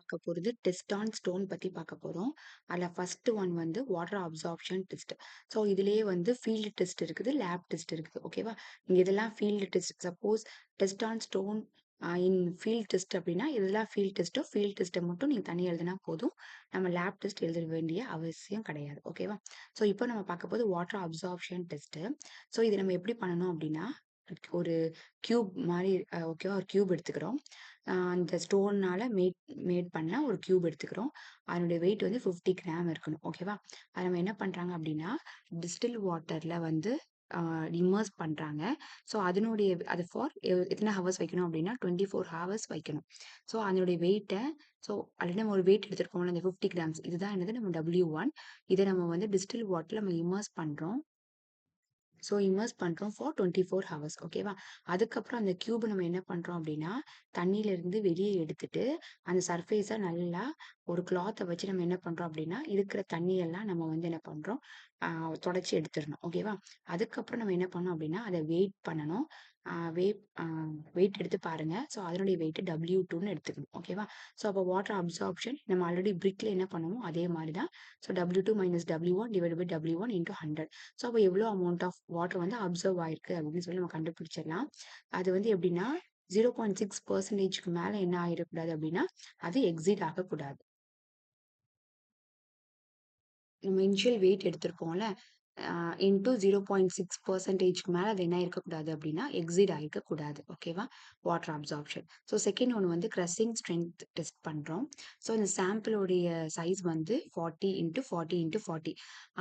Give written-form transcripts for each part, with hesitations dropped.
பார்க்க போறது test on stone பத்தி பார்க்க போறோம். அதுல ஃபர்ஸ்ட் ஒன் வந்து வாட்டர் அப்சார்ப்ஷன் டெஸ்ட். ஸோ இதுலயே வந்து ஃபீல்ட் டெஸ்ட் இருக்குது, லேப் டெஸ்ட் இருக்குது. ஓகேவா? நீங்க இதெல்லாம் field test. Suppose test on stone in field test அப்படின்னா இதெல்லாம் ஃபீல்ட் டெஸ்ட்டை மட்டும் நீங்க தனியாக எழுதினா போதும். நம்ம லேப் டெஸ்ட் எழுத வேண்டிய அவசியம் கிடையாது. ஓகேவா? ஸோ இப்போ நம்ம பார்க்க போது வாட்டர் அப்சார்ப்ஷன் டெஸ்ட். ஸோ இது நம்ம எப்படி பண்ணணும் அப்படின்னா ஒரு கியூப் மாதிரி ஓகேவா, ஒரு கியூப் எடுத்துக்கிறோம். அந்த ஸ்டோன்னால மேட் மேட் பண்ண ஒரு கியூப் எடுத்துக்கிறோம். அதனுடைய வெயிட் வந்து 50 கிராம் இருக்கணும். ஓகேவா? அது நம்ம என்ன பண்றாங்க அப்படின்னா டிஸ்டில் வாட்டர்ல வந்து இம்மர்ஸ் பண்றாங்க. ஸோ அதனுடைய அது ஃபார் எத்தனை ஹவர்ஸ் வைக்கணும் அப்படின்னா 24 ஹவர்ஸ் வைக்கணும். ஸோ அதனுடைய வெயிட்டை ஸோ ஆல்ரெடி நம்ம ஒரு வெயிட் எடுத்துருக்கோம்ல, அந்த 50 கிராம்ஸ் இதுதான் என்னது நம்ம W1. இதை நம்ம வந்து டிஸ்டில் வாட்டர்ல நம்ம இம்மர்ஸ் பண்றோம். ஸோ இம்மர்ஸ் பண்ணுறோம் ஃபார் 24 ஹவர்ஸ். ஓகேவா? அதுக்கப்புறம் அந்த கியூப் நம்ம என்ன பண்ணுறோம் அப்படின்னா தண்ணியிலேருந்து வெளியே எடுத்துட்டு அந்த சர்ஃபேஸை நல்லா ஒரு கிளாத்தை வச்சு நம்ம என்ன பண்ணுறோம் அப்படின்னா இருக்கிற தண்ணியெல்லாம் நம்ம வந்து என்ன பண்ணுறோம், தொடச்சி எடுத்துடணும். ஓகேவா? அதுக்கப்புறம் நம்ம என்ன பண்ணோம் அப்படின்னா அதை வெயிட் பண்ணணும். வெயிட் வெயிட் எடுத்து பாருங்க. ஸோ அதனுடைய வெயிட் W2ன்னு எடுத்துக்கணும். ஓகேவா? ஸோ அப்போ வாட்டர் அப்சார்ப்ஷன் நம்ம ஆல்ரெடி பிரிக்ல என்ன பண்ணுவோம் அதே மாதிரி தான். So W2 minus W1 divide by W1 into 100. So அப்போ எவ்வளோ அமௌண்ட் ஆஃப் வாட்டர் வந்து அப்சர்வ் ஆயிருக்கு அப்படின்னு சொல்லி நம்ம கண்டுபிடிச்சிடலாம். அது வந்து எப்படின்னா 0.6%க்கு மேலே என்ன ஆகிடக்கூடாது அப்படின்னா அது எக்ஸிட் ஆகக்கூடாது. நம்ம இனிஷியல் வெயிட் எடுத்திருப்போம்ல, இன்டூ 0.6%க்கு மேலே அது என்ன இருக்கக்கூடாது அப்படின்னா எக்ஸிட் ஆகிருக்கக்கூடாது. ஓகேவா? Water absorption. ஸோ செகண்ட் ஒன்று வந்து க்ரஷிங் ஸ்ட்ரென்த் டெஸ்ட் பண்ணுறோம். ஸோ இந்த சாம்பிளோடைய சைஸ் வந்து 40 இன்ட்டு 40 இன்ட்டு 40.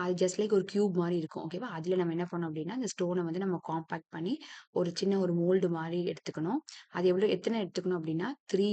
அது ஜஸ்ட் லைக் ஒரு கியூப் மாதிரி இருக்கும். ஓகேவா? அதில் நம்ம என்ன பண்ணோம் அப்படின்னா இந்த ஸ்டோனை வந்து நம்ம காம்பேக்ட் பண்ணி ஒரு சின்ன ஒரு மோல்டு மாதிரி எடுத்துக்கணும். அது எத்தனை எடுத்துக்கணும் அப்படின்னா 3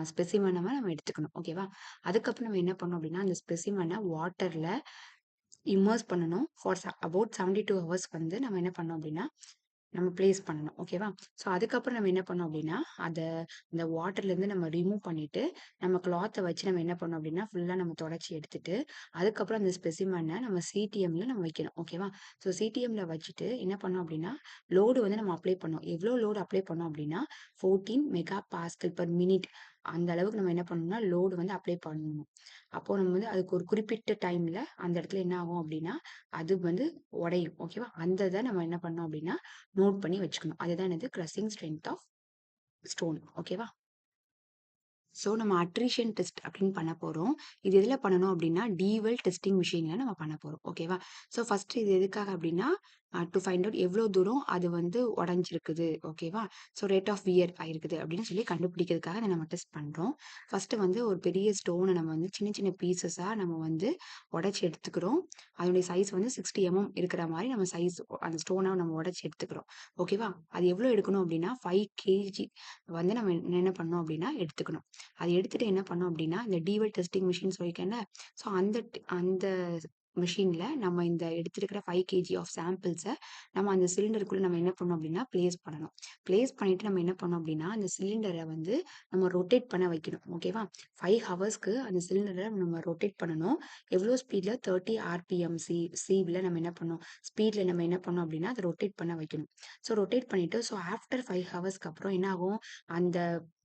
ஸ்பெசிமனை நம்ம எடுத்துக்கணும். ஓகேவா? அதுக்கப்புறம் நம்ம என்ன பண்ணோம் அப்படின்னா அந்த ஸ்பெசிமனை வாட்டர்ல இம்மர்ஸ் பண்ணணும் ஃபார் அபவுட் 72 ஹவர்ஸ் வந்து நம்ம என்ன பண்ணோம் அப்படின்னா நம்ம பிளேஸ் பண்ணணும். ஓகேவா? ஸோ அதுக்கப்புறம் நம்ம என்ன பண்ணோம் அப்படின்னா அதை இந்த வாட்டர்லேருந்து நம்ம ரிமூவ் பண்ணிட்டு நம்ம கிளாத்தை வச்சு நம்ம என்ன பண்ணோம் அப்படின்னா ஃபுல்லாக நம்ம தொடச்சி எடுத்துட்டு அதுக்கப்புறம் அந்த ஸ்பெசிமனை நம்ம சிடிஎம்ல நம்ம வைக்கணும். ஓகேவா? ஸோ சிடிஎம்ல வச்சுட்டு என்ன பண்ணோம் அப்படின்னா லோடு வந்து நம்ம அப்ளை பண்ணோம். எவ்வளோ லோடு அப்ளை பண்ணோம் அப்படின்னா 14 மெகா பாஸ்கல் பர் மினிட். அந்த அளவுக்கு நம்ம என்ன பண்ணணும்னா லோடு வந்து அப்ளை பண்ணணும். அப்போ நம்ம வந்து அதுக்கு ஒரு குறிப்பிட்ட டைம்ல அந்த இடத்துல என்ன ஆகும் அப்படின்னா அது வந்து உடையும். ஓகேவா? அந்த இதை நம்ம என்ன பண்ணோம் அப்படின்னா நோட் பண்ணி வச்சுக்கணும். அதுதான் என்னது க்ரஷிங் ஸ்ட்ரென்த் ஆஃப் ஸ்டோன். ஓகேவா? ஸோ நம்ம அட்ரிஷன் டெஸ்ட் அப்படின்னு பண்ண போகிறோம். இது எதில் பண்ணணும் அப்படின்னா டீவெல் டெஸ்டிங் மிஷினில் நம்ம பண்ண போகிறோம். ஓகேவா? ஸோ ஃபர்ஸ்ட் இது எதுக்காக அப்படின்னா டு ஃபைண்ட் அவுட் எவ்வளோ தூரம் அது வந்து உடஞ்சிருக்குது. ஓகேவா? ஸோ ரேட் ஆஃப் வியர் ஆயிருக்குது அப்படின்னு சொல்லி கண்டுபிடிக்கிறதுக்காக அதை நம்ம டெஸ்ட் பண்ணுறோம். ஃபர்ஸ்ட் வந்து ஒரு பெரிய ஸ்டோனை நம்ம வந்து சின்ன சின்ன பீசஸாக நம்ம வந்து உடச்சி எடுத்துக்கிறோம். அதனுடைய சைஸ் வந்து 60 இருக்கிற மாதிரி நம்ம சைஸ் அந்த ஸ்டோனை நம்ம உடச்சி எடுத்துக்கிறோம். ஓகேவா? அது எவ்வளோ எடுக்கணும் அப்படின்னா 5 கேஜி வந்து நம்ம என்ன பண்ணோம் அப்படின்னா எடுத்துக்கணும். அது எடுத்துட்டு என்ன பண்ணோம் அப்படின்னா இந்த டீவெல் டெஸ்டிங் மிஷின் சொல்லியிருக்கேன்ல, ஸோ அந்த மிஷின்ல நம்ம இந்த எடுத்திருக்கிற 5 கேஜி ஆஃப் சாம்பிள்ஸை நம்ம அந்த சிலிண்டருக்குள்ள நம்ம என்ன பண்ணோம் அப்படின்னா பிளேஸ் பண்ணணும். பிளேஸ் பண்ணிட்டு நம்ம என்ன பண்ணோம் அப்படின்னா அந்த சிலிண்டரை வந்து நம்ம ரொட்டேட் பண்ண வைக்கணும். ஓகேவா? 5 ஹவர்ஸ்க்கு அந்த சிலிண்டரை நம்ம ரொட்டேட் பண்ணணும். எவ்வளோ ஸ்பீட்ல 30 ஆர்பிஎம் ஸ்பீட்ல நம்ம என்ன பண்ணோம் ஸ்பீட்ல நம்ம என்ன பண்ணோம் அப்படின்னா அதை ரொட்டேட் பண்ண வைக்கணும். ஸோ ரொட்டேட் பண்ணிட்டு ஸோ ஆஃப்டர் 5 ஹவர்ஸ்க்கு அப்புறம் என்ன ஆகும் அந்த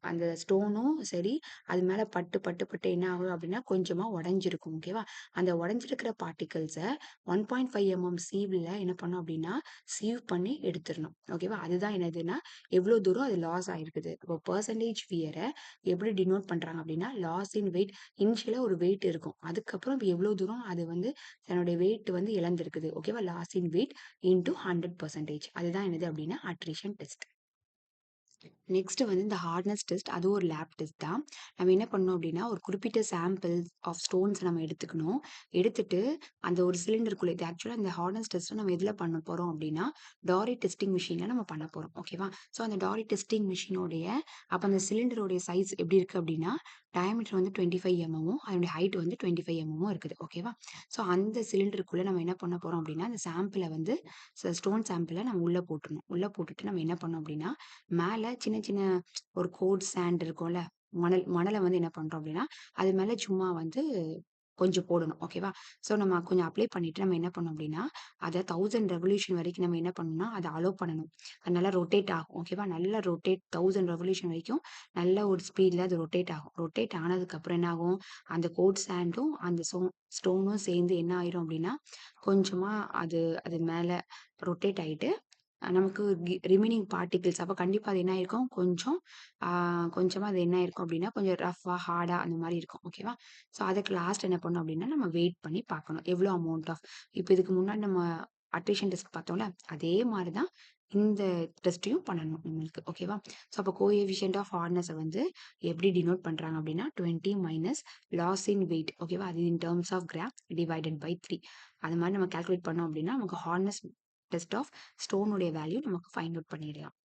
அந்த ஸ்டோனும் சரி அது மேல பட்டு பட்டு பட்டு என்ன ஆகும் அப்படின்னா கொஞ்சமா உடைஞ்சிருக்கும். ஓகேவா? அந்த உடைஞ்சிருக்கிற பார்ட்டிகல்ஸை 1.5 சீவ்ல என்ன பண்ணும் அப்படின்னா சீவ் பண்ணி எடுத்துடணும். ஓகேவா? அதுதான் என்னதுன்னா எவ்வளவு தூரம் அது லாஸ் ஆயிருக்குது. இப்போ பெர்சன்டேஜ் வியரை எப்படி டினோட் பண்றாங்க அப்படின்னா லாஸ் இன் வெயிட். இனிஷியலா ஒரு வெயிட் இருக்கும். அதுக்கப்புறம் இப்போ எவ்வளவு தூரம் அது வந்து தன்னுடைய வெயிட் வந்து இழந்திருக்குது. ஓகேவா? லாஸ் இன் வெயிட் இன்டூ 100%. அதுதான் என்னது அப்படின்னா அட்ரிஷன் டெஸ்ட். நெக்ஸ்ட் வந்து இந்த ஹார்ட்னஸ் டெஸ்ட். அது ஒரு லேப் டெஸ்ட் தான். நம்ம என்ன பண்ணோம் அப்படின்னா ஒரு குறிப்பிட்ட சாம்பிள் ஆஃப் ஸ்டோன்ஸ் நம்ம எடுத்துக்கணும். எடுத்துட்டு அந்த ஒரு சிலிண்டருக்குள்ள இது ஆக்சுவலாக இந்த ஹார்ட்னஸ் டெஸ்ட் நம்ம எதில் பண்ண போறோம் அப்படின்னா டாரி டெஸ்டிங் மிஷினில் நம்ம பண்ண போறோம். ஓகேவா? ஸோ அந்த டாரி டெஸ்டிங் மிஷினோடைய அப்போ அந்த சிலிண்டருடைய சைஸ் எப்படி இருக்கு அப்படின்னா டயமீட்டர் வந்து 25 அதனுடைய ஹைட் வந்து 25 இருக்குது. ஓகேவா? ஸோ அந்த சிலிண்டருக்குள்ள நம்ம என்ன பண்ண போறோம் அப்படின்னா அந்த சாம்பிளை வந்து ஸ்டோன் சாம்பிளை நம்ம உள்ள போட்டுருணும். உள்ள போட்டுட்டு நம்ம என்ன பண்ணோம் அப்படின்னா மேல சின்ன சின்ன ஒரு கோட் சாண்ட் இருக்கும்ல, மணலை வந்து என்ன பண்றோம் அப்படின்னா அது மேல சும்மா வந்து கொஞ்சம் போடணும். ஓகேவா? ஸோ நம்ம கொஞ்சம் அப்ளை பண்ணிட்டு நம்ம என்ன பண்ணணும் அப்டின்னா, அத 1000 ரெவல்யூஷன் வரைக்கும் நம்ம என்ன பண்ணணும்னா, அத அலோவ் பண்ணணும். அது நல்லா ரொட்டேட் ஆகும். ஓகேவா? நல்லா ரொட்டேட் 1000 ரெவல்யூஷன் வரைக்கும் நல்ல ஒரு ஸ்பீட்ல அது ரொட்டேட் ஆகும். ரொட்டேட் ஆனதுக்கப்புறம் என்ன ஆகும், அந்த கோட் சாண்டும் அந்த ஸ்டோனும் சேர்ந்து என்ன ஆயிரும் அப்டின்னா, கொஞ்சமா அது அது மேல ரொட்டேட் ஆயிட்டு நமக்கு ரிமைனிங் பார்ட்டிகிள்ஸ் அப்ப கண்டிப்பா அது என்ன ஆயிருக்கும், கொஞ்சம் ஆ கொஞ்சமா அது என்ன ஆயிருக்கும் அப்டின்னா, கொஞ்சம் ரஃப்பா, ஹார்டா அந்த மாரி இருக்கும். ஓகேவா? ஸோ அதுக்கு லாஸ்ட் என்ன பண்ணணும் அப்டின்னா, நம்ம வெயிட் பண்ணி பார்க்கணும். எவ்ளோ அமௌண்ட் ஆஃப் இப்ப இதுக்கு முன்னாடி நம்ம அட்ரிஷன் டெஸ்ட் பார்த்தோம்ல, அதே மாரி தான் இந்த டெஸ்ட்டையும் பண்ணணும் நம்மளுக்கு. ஓகேவா? ஸோ அப்ப கோஎஃபிஷியன்ட் ஆஃப் ஹார்ட்னஸ வந்து எப்படி டினோட் பண்றாங்க அப்டின்னா, 20 மைனஸ் லாஸ் இன் வெயிட். ஓகேவா? அது in terms of gram divided by 3. அது மாரி நம்ம கால்குலேட் பண்ணோம் அப்டின்னா, நமக்கு ஹார்ட்னஸ் டெஸ்ட் ஆஃப் ஸ்டோன் உடைய வேல்யூ நமக்கு ஃபைண்ட் அவுட் பண்ணிடலாம்.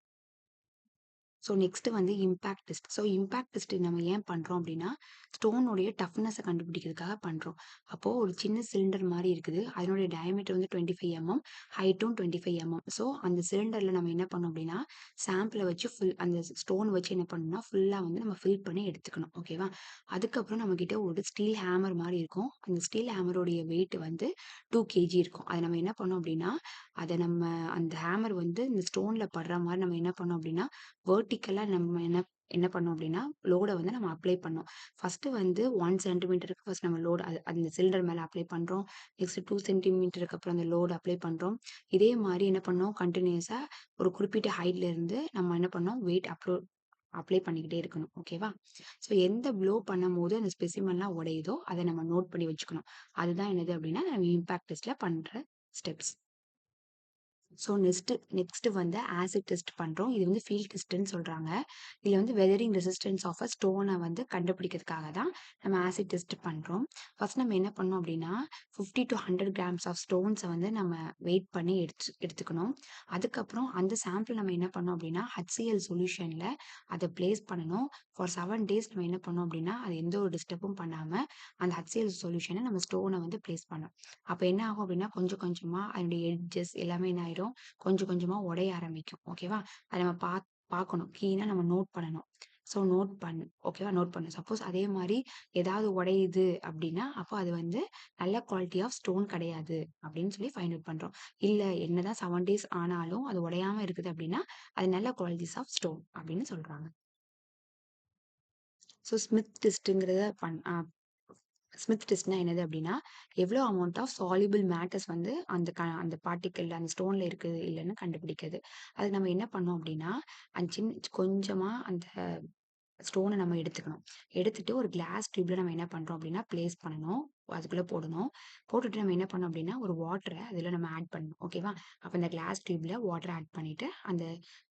ஸோ நெக்ஸ்ட் வந்து impact test. So impact test நம்ம ஏன் பண்றோம் அப்படின்னா, ஸ்டோனுடைய டஃப்னஸ கண்டுபிடிக்கிறதுக்காக பண்றோம். அப்போ ஒரு சின்ன சிலிண்டர் மாரி இருக்குது. அதனுடைய டயாமீட்டர் வந்து 25 ஹைட்டும் 25 ஸோ அந்த சிலிண்டர்ல நம்ம என்ன பண்ணோம் அப்படின்னா, சாம்பிள வச்சு அந்த ஸ்டோன் வச்சு என்ன பண்ணணும்னா, ஃபுல்லா வந்து நம்ம ஃபில் பண்ணி எடுத்துக்கணும். ஓகேவா? அதுக்கப்புறம் நம்மகிட்ட ஒரு ஸ்டீல் ஹேமர் மாரி இருக்கும். அந்த ஸ்டீல் ஹேமருடைய வெயிட் வந்து 2 கேஜி இருக்கும். அத நம்ம என்ன பண்ணோம் அப்படின்னா, அத நம்ம அந்த ஹேமர் வந்து இந்த ஸ்டோன்ல படுற மாரி நம்ம என்ன பண்ணோம் அப்படின்னா, வெர்டிகலா நம்ம என்ன என்ன பண்ணோம் அப்படின்னா, லோட வந்து நம்ம அப்ளை பண்ணோம். ஃபர்ஸ்ட் வந்து 1 சென்டிமீட்டருக்கு ஃபர்ஸ்ட் நம்ம லோட் அந்த சிலிண்டர் மேல அப்ளை பண்றோம். நெக்ஸ்ட் 2 சென்டிமீட்டருக்கு அப்புறம் அந்த லோட் அப்ளை பண்றோம். இதே மாரி என்ன பண்ணோம், கன்டினியூஸா ஒரு குறிப்பிட்ட ஹைட்ல இருந்து நம்ம என்ன பண்ணோம், வெயிட் அப்ளை பண்ணிக்கிட்டே இருக்கணும். ஓகேவா? ஸோ எந்த ப்ளோ பண்ணும்போது அந்த ஸ்பெசிமென்லாம் உடையுதோ, அத நம்ம நோட் பண்ணி வச்சுக்கணும். அதுதான் என்னது அப்படின்னா, நம்ம இம்பாக்ட் டெஸ்ட்ல பண்ற ஸ்டெப்ஸ். ஸோ நெக்ஸ்ட் வந்து ஆசிட் டெஸ்ட் பண்றோம். இது வந்து ஃபீல்ட் டெஸ்ட்ன்னு சொல்றாங்க. இதுல வந்து வெதரிங் ரெசிஸ்டன்ஸ் ஆஃப் அ ஸ்டோன வந்து கண்டுபிடிக்கிறதுக்காக தான் நம்ம ஆசிட் டெஸ்ட் பண்றோம். ஃபர்ஸ்ட் நம்ம என்ன பண்ணோம் அப்படின்னா, 50 to 100 கிராம்ஸ் ஆஃப் ஸ்டோன்ஸ வந்து நம்ம வெயிட் பண்ணி எடுத்துக்கணும். அதுக்கப்புறம் அந்த சாம்பிள் நம்ம என்ன பண்ணோம் அப்படின்னா, HCl சொல்யூஷன்ல அத பிளேஸ் பண்ணணும். ஃபார் 7 டேஸ் நம்ம என்ன பண்ணோம் அப்படின்னா, அது எந்த ஒரு டிஸ்டர்பும் பண்ணாம அந்த HCl சொல்யூஷன நம்ம ஸ்டோன வந்து பிளேஸ் பண்ணோம். அப்ப என்ன ஆகும் அப்படின்னா, கொஞ்சம் கொஞ்சமா அதனுடைய எட்ஜஸ் எல்லாமே என்ன ஆயிரும், கொஞ்சம் கொஞ்சமா உடைய ஆரம்பிக்கும். ஓகேவா? அத நம்ம பார்க்கணும். கீனா நம்ம நோட் பண்ணணும். ஸோ நோட் பண்ணு. ஓகேவா? நோட் பண்ணு. சப்போஸ் அதே மாரி ஏதாவது உடையுது அப்டின்னா, அப்போ அது வந்து நல்ல குவாலிட்டி ஆஃப் ஸ்டோன் கிடையாது அப்டின்னு சொல்லி ஃபைண்ட் அவுட் பண்றோம். இல்ல என்னதான் 7 டேஸ் ஆனாலும் அது உடையாம இருக்குது அப்டின்னா, அது நல்ல குவாலிட்டிஸ் ஆஃப் ஸ்டோன் அப்டின்னு சொல்றாங்க. ஸோ ஸ்மித் டெஸ்ட்ங்கிறத ஸ்மித் டெஸ்ட்னா என்னது அப்படின்னா, எவ்வளோ அமௌண்ட் ஆஃப் சால்யுபிள் மேட்டர்ஸ் வந்து அந்த பார்ட்டிக்கிள்ல அந்த ஸ்டோன்ல இருக்குது இல்லன்னு கண்டுபிடிக்கிறது. அதுக்கு நம்ம என்ன பண்ணோம் அப்படின்னா, கொஞ்சமா அந்த ஸ்டோன நம்ம எடுத்துக்கணும். எடுத்துட்டு ஒரு கிளாஸ் டியூப்ல நம்ம என்ன பண்றோம் அப்படின்னா, பிளேஸ் பண்ணணும். அதுக்குள்ள போடணும். போட்டுட்டு நம்ம என்ன பண்ணோம் அப்படின்னா, ஒரு வாட்டர அதுல நம்ம ஆட் பண்ணணும். ஓகேவா? அப்ப அந்த கிளாஸ் டியூப்ல வாட்டர் ஆட் பண்ணிட்டு, அந்த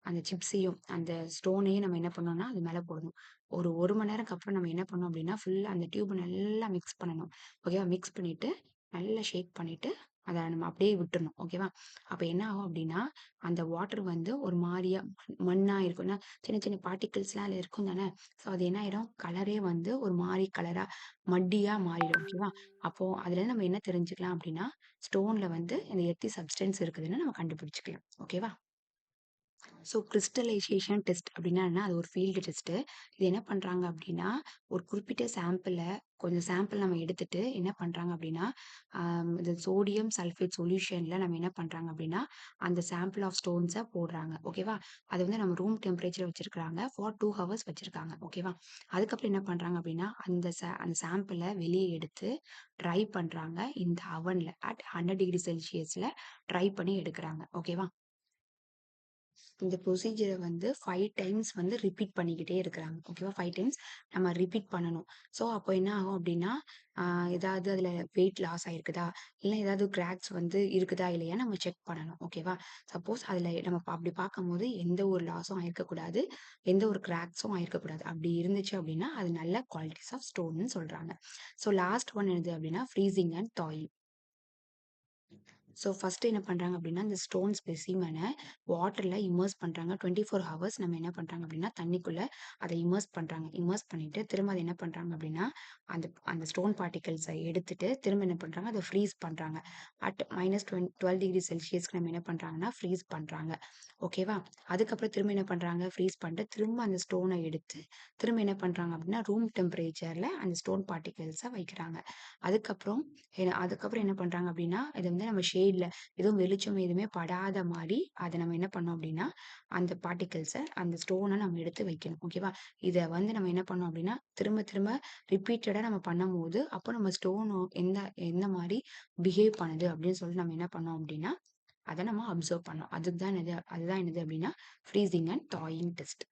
அந்த சிப்ஸையும், அந்த ஸ்டோனையும் நம்ம என்ன பண்ணோம்னா, அது மேல போடணும். ஒரு 1 மணி நேரம்க்கு அப்புறம் நம்ம என்ன பண்ணோம் அப்படின்னா, ஃபுல்லா அந்த டியூப நல்லா மிக்ஸ் பண்ணணும். ஓகேவா? மிக்ஸ் பண்ணிட்டு, நல்லா ஷேக் பண்ணிட்டு, அத நம்ம அப்படியே விட்டுறணும். ஓகேவா? அப்ப என்ன ஆகும் அப்படின்னா, அந்த வாட்டர் வந்து ஒரு மாரியா மண்ணா இருக்கும்னா, சின்ன சின்ன பார்ட்டிகிள்ஸ்லாம் அதுல இருக்கும் தானே! ஸோ அது என்ன ஆயிரும், கலரே வந்து ஒரு மாரி கலரா மட்டியா மாறிடும். ஓகேவா? அப்போ அதுலருந்து நம்ம என்ன தெரிஞ்சுக்கலாம் அப்டின்னா, ஸ்டோன்ல வந்து இந்த எர்த்தி சப்ஸ்டன்ஸ் இருக்குதுன்னு நம்ம கண்டுபிடிச்சுக்கலாம். ஓகேவா? ஸோ கிறிஸ்டலைசேஷன் டெஸ்ட் அப்டின்னா என்ன? அது ஒரு ஃபீல்டு டெஸ்ட்டு. இது என்ன பண்றாங்க அப்டின்னா, ஒரு குறிப்பிட்ட கொஞ்சம் சாம்பிள் நம்ம எடுத்துட்டு என்ன பண்றாங்க அப்டின்னா, இந்த சோடியம் சல்ஃபேட் சொல்யூஷன்ல நம்ம என்ன பண்றாங்க அப்டின்னா, அந்த சாம்பிள் ஆஃப் ஸ்டோன்ஸ போடுறாங்க. ஓகேவா? அது வந்து நம்ம ரூம் டெம்பரேச்சர் வச்சிருக்காங்க. ஃபார் 2 ஹவர்ஸ் வச்சிருக்காங்க. ஓகேவா? அதுக்கப்புறம் என்ன பண்றாங்க அப்டின்னா, அந்த சாம்பிள வெளிய எடுத்து ட்ரை பண்றாங்க. இந்த அவன்ல அட் 100 டிகிரி செல்சியஸ்ல ட்ரை பண்ணி எடுக்குறாங்க. ஓகேவா? இந்த ப்ரொசீஜர வந்து 5 டைம்ஸ் வந்து ரிப்பீட் பண்ணிக்கிட்டே இருக்கிறாங்க. ஓகேவா? 5 டைம்ஸ் நம்ம ரிப்பீட் பண்ணணும். ஸோ, அப்போ என்ன ஆகும் அப்டின்னா, ஆ ஏதாவது அதுல வெயிட் லாஸ் ஆயிருக்குதா? இல்ல ஏதாவது கிராக்ஸ் வந்து இருக்குதா? இல்லையான்னு நம்ம செக் பண்ணணும். ஓகேவா? சப்போஸ் அதுல நம்ம அப்டி பார்க்கும்போது எந்த ஒரு லாஸும் ஆயிருக்கக்கூடாது. எந்த ஒரு கிராக்ஸும் ஆயிருக்கக்கூடாது. அப்டி இருந்துச்சு அப்டின்னா, அது நல்ல குவாலிட்டிஸ் ஆஃப் ஸ்டோன்னு சொல்றாங்க. ஸோ, லாஸ்ட் ஒன் என்னது அப்டின்னா, freezing and thawing. So first என்ன பண்றாங்க அப்படின்னா, இந்த ஸ்டோன் ஸ்பெசிமென வாட்டர்ல இம்மர்ஸ் பண்றாங்க. 24 ஹவர்ஸ் நம்ம என்ன பண்றாங்க அப்படின்னா, தண்ணிக்குள்ள அத இம்மர்ஸ் பண்றாங்க. இம்மர்ஸ் பண்ணிட்டு திரும்ப அத என்ன பண்றாங்க அப்படின்னா, அந்த அந்த ஸ்டோன் பார்ட்டிகிள்ஸ எடுத்துட்டு திரும்ப என்ன பண்றாங்க, அத ஃப்ரீஸ் பண்றாங்க. அட் -12°C நம்ம என்ன பண்றாங்கன்னா, ஃப்ரீஸ் பண்றாங்க. ஓகேவா? அதுக்கப்புறம் திரும்ப என்ன பண்றாங்க, ஃப்ரீஸ் பண்ணிட்டு திரும்ப அந்த ஸ்டோன எடுத்து திரும்ப என்ன பண்றாங்க அப்படின்னா, ரூம் டெம்பரேச்சர்ல அந்த ஸ்டோன் பார்ட்டிகிள்ஸ வைக்கிறாங்க. அதுக்கப்புறம் என்ன பண்றாங்க அப்படின்னா, இத வந்து நம்ம ஷேட்ல எதுவும் வெளிச்சம் எதுவுமே படாத மாரி, அத நம்ம என்ன பண்ணோம் அப்படின்னா, அந்த பார்ட்டிகிள்ஸ அந்த ஸ்டோன நம்ம எடுத்து வைக்கணும். ஓகேவா? இத வந்து நம்ம என்ன பண்ணோம் அப்படின்னா, திரும்ப திரும்ப ரிப்பீட்டடா நம்ம பண்ணும்போது, அப்போ நம்ம ஸ்டோனோ எந்த எந்த மாரி பிஹேவ் பண்ணுது அப்படின்னு சொல்லி நம்ம என்ன பண்ணோம் அப்படின்னா, அத நம்ம அப்சர்வ் பண்ணோம். அதுதான் என்னது அப்படின்னா, ஃப்ரீசிங் அண்ட் தாயிங் டெஸ்ட்.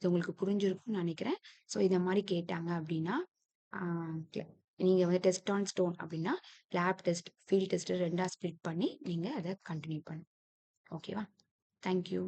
இது உங்களுக்கு புரிஞ்சிருக்கும்னு நெனைக்கிறேன். ஸோ இத மாரி கேட்டாங்க அப்டின்னா, ஆ க்ல நீங்க வந்து டெஸ்ட் ஆன் ஸ்டோன் அப்டின்னா, லேப் டெஸ்ட், ஃபீல்ட் டெஸ்ட் 2ஆ ஸ்ப்ளிட் பண்ணி நீங்க அத கன்டின்யூ பண்ணணும். ஓகேவா? Thank you.